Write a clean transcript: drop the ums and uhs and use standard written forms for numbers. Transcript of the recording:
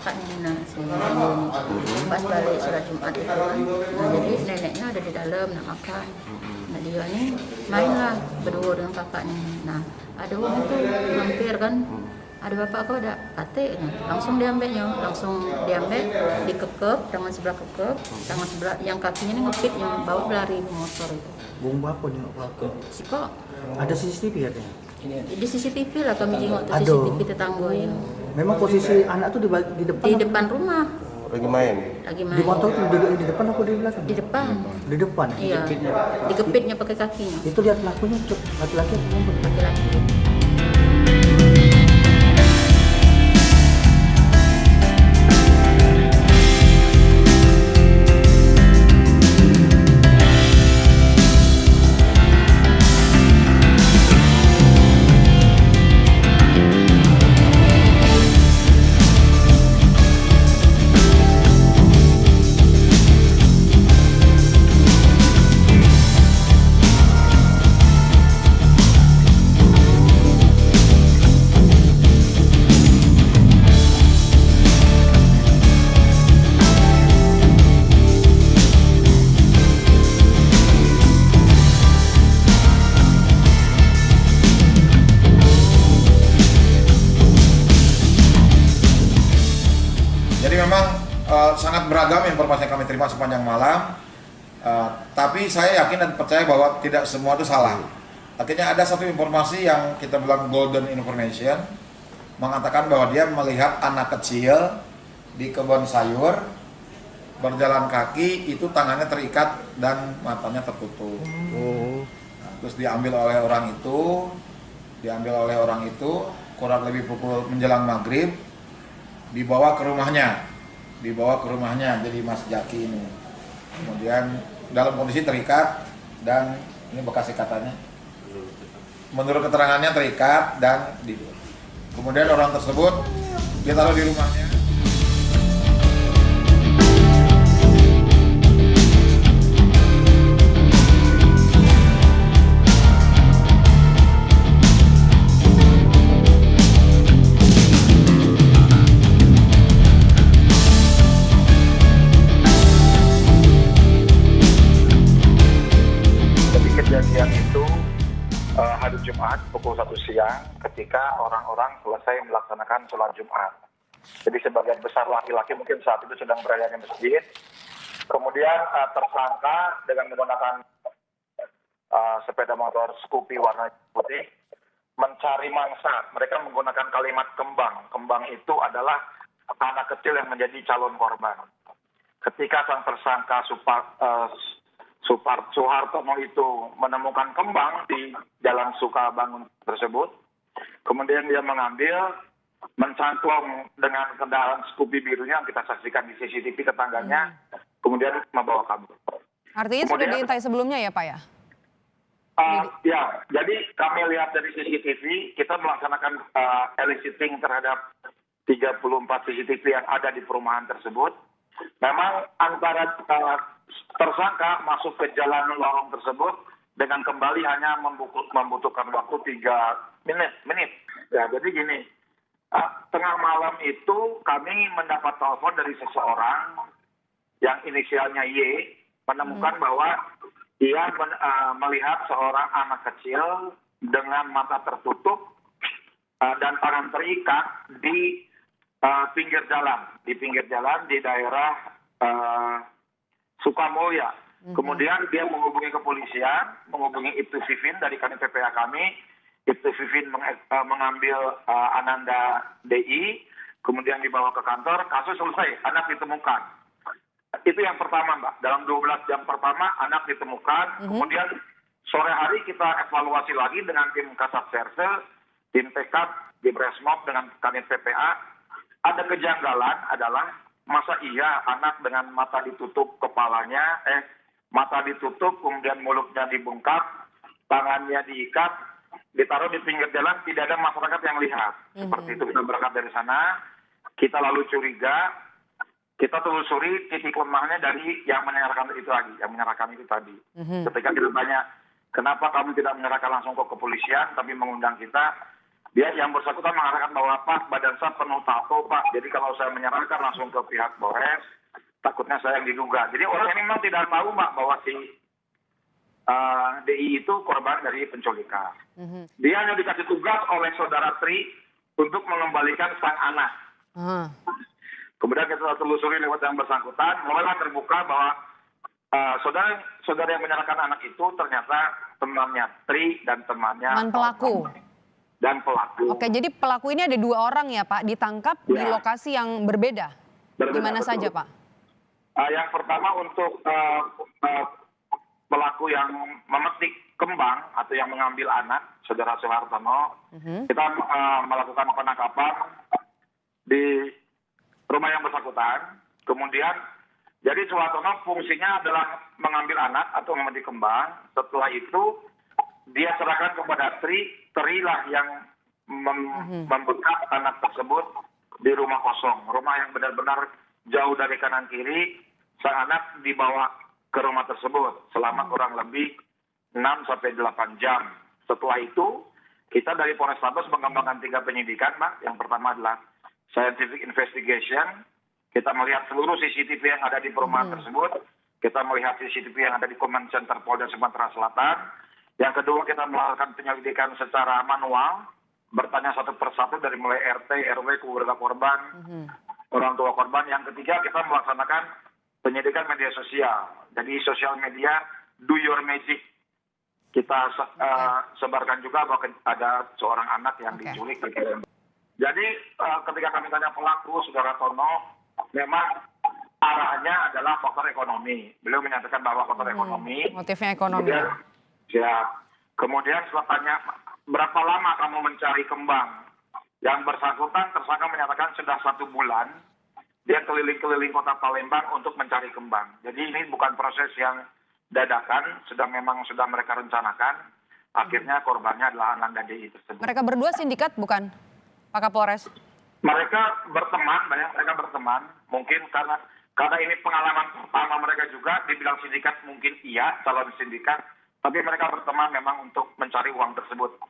kakaknya Nina si Rio ini. Pas balik sholat Jumat itu kan, nah jadi neneknya ada di dalam nak makan. Nah dia nih mainlah berdua dengan kakaknya. Nah ada orang itu mampir kan, ada bapak kau ada kate, langsung diambil, dikekep, tangan sebelah kekep, tangan sebelah yang kakinya ini ngepit, yang bawa berlari motor itu. Bung bapak nyok pelaku. Si kok Ada CCTV katanya. di CCTV lah kami jenguk tuh Aduh. CCTV tetangga ya. Memang posisi anak tuh di depan. Di apa? depan rumah Lagi main. lagi Di main. motor tuh duduk di depan apa di belakang? Di depan. Di depan. Iya. Dikepitnya pakai kakinya. Itu lihat pelakunya laki-laki atau perempuan? Laki-laki. Jadi memang sangat beragam informasi yang kami terima sepanjang malam, tapi saya yakin dan percaya bahwa tidak semua itu salah. Akhirnya ada satu informasi yang kita bilang golden information, mengatakan bahwa dia melihat anak kecil di kebun sayur berjalan kaki, itu tangannya terikat dan matanya tertutup. Nah, terus diambil oleh orang itu kurang lebih pukul menjelang maghrib, dibawa ke rumahnya jadi Mas Jaki ini. Kemudian dalam kondisi terikat dan ini bekas ikatannya. Menurut keterangannya terikat dan tidur. Kemudian orang tersebut ditaruh di rumahnya. Kejadian itu hari Jumat pukul 1 siang ketika orang-orang selesai melaksanakan sholat Jumat. Jadi sebagian besar laki-laki mungkin saat itu sedang berada di masjid. Kemudian tersangka dengan menggunakan sepeda motor Scoopy warna putih mencari mangsa. Mereka menggunakan kalimat kembang. Kembang itu adalah anak kecil yang menjadi calon korban. Ketika sang tersangka Suhartono itu menemukan kembang di Jalan Sukabangun tersebut. Kemudian dia mengambil, mencangklong dengan kendaraan Scoopy birunya yang kita saksikan di CCTV tetangganya, kemudian membawa kabur. Artinya sudah diintai sebelumnya ya Pak ya? Ya, jadi kami lihat dari CCTV, kita melaksanakan eliciting terhadap 34 CCTV yang ada di perumahan tersebut. Memang antara tersangka masuk ke jalan lorong tersebut dengan kembali hanya membutuhkan waktu 3 menit. Ya, jadi gini, tengah malam itu kami mendapat telepon dari seseorang yang inisialnya Y, menemukan bahwa dia melihat seorang anak kecil dengan mata tertutup dan tangan terikat di pinggir jalan di daerah Sukamulya. Kemudian dia menghubungi kepolisian, menghubungi Ibtu Vivin dari Kanit PPA kami. Ibtu Vivin mengambil Ananda DI, kemudian dibawa ke kantor, kasus selesai, anak ditemukan. Itu yang pertama Mbak, dalam 12 jam pertama anak ditemukan, kemudian sore hari kita evaluasi lagi dengan tim Kasat Serse, tim Tekap, di Bresmob dengan Kanit PPA. Ada kejanggalan adalah masa iya anak dengan mata ditutup kepalanya, mata ditutup, kemudian mulutnya dibungkap, tangannya diikat, ditaruh di pinggir jalan, tidak ada masyarakat yang lihat. Seperti itu kita berangkat dari sana, kita lalu curiga, kita telusuri titik lemahnya dari yang menyerahkan itu tadi. Ketika kita tanya, kenapa kamu tidak menyerahkan langsung ke kepolisian, tapi mengundang kita, Dia yang bersangkutan mengatakan bahwa Pak, badan saya penuh tato Pak. Jadi kalau saya menyerahkan langsung ke pihak Polres, takutnya saya yang diduga. Jadi orang ini memang tidak tahu Mbak bahwa si DI itu korban dari penculikan. Dia hanya dikasih tugas oleh saudara Tri untuk mengembalikan sang anak. Kemudian kita telusuri lewat yang bersangkutan, mulailah terbuka bahwa saudara yang menyerahkan anak itu ternyata temannya Tri dan temannya Teman pelaku. dan pelaku. Oke, jadi pelaku ini ada 2 orang ya Pak, ditangkap di Ya. lokasi yang berbeda. Di Berbeda, mana betul. saja Pak? Yang pertama untuk pelaku yang memetik kembang atau yang mengambil anak, saudara Soehartono, kita melakukan penangkapan di rumah yang bersangkutan. Kemudian, jadi Soehartono fungsinya adalah mengambil anak atau memetik kembang. Setelah itu, dia serahkan kepada Tri lah yang membekap anak tersebut di rumah kosong. Rumah yang benar-benar jauh dari kanan kiri, sang anak dibawa ke rumah tersebut selama kurang lebih 6-8 jam. Setelah itu, kita dari Polrestabes mengembangkan 3 penyidikan, Pak. Yang pertama adalah scientific investigation. Kita melihat seluruh CCTV yang ada di perumahan tersebut. Kita melihat CCTV yang ada di Command Center Polda Sumatera Selatan. Yang kedua, kita melakukan penyelidikan secara manual, bertanya satu persatu dari mulai RT, RW, keluarga korban, orang tua korban. Yang ketiga, kita melaksanakan penyidikan media sosial. Jadi sosial media, do your magic. Kita sebarkan juga bahwa ada seorang anak yang diculik. Jadi ketika kami tanya pelaku, Saudara Tono, memang arahnya adalah faktor ekonomi. Beliau menyatakan bahwa faktor ekonomi. Motifnya ekonomi. Kemudian setelah tanya, berapa lama kamu mencari kembang? Yang bersangkutan, tersangka menyatakan sudah 1 bulan. Dia keliling-keliling kota Palembang untuk mencari kembang. Jadi ini bukan proses yang dadakan, memang sudah mereka rencanakan. Akhirnya korbannya adalah Ananda DI tersebut. Mereka berdua sindikat bukan, Pak Kapolres? Mereka berteman, mereka berteman. Mungkin karena ini pengalaman pertama mereka juga, dibilang sindikat mungkin iya, calon sindikat. Tapi mereka berteman memang untuk mencari uang tersebut.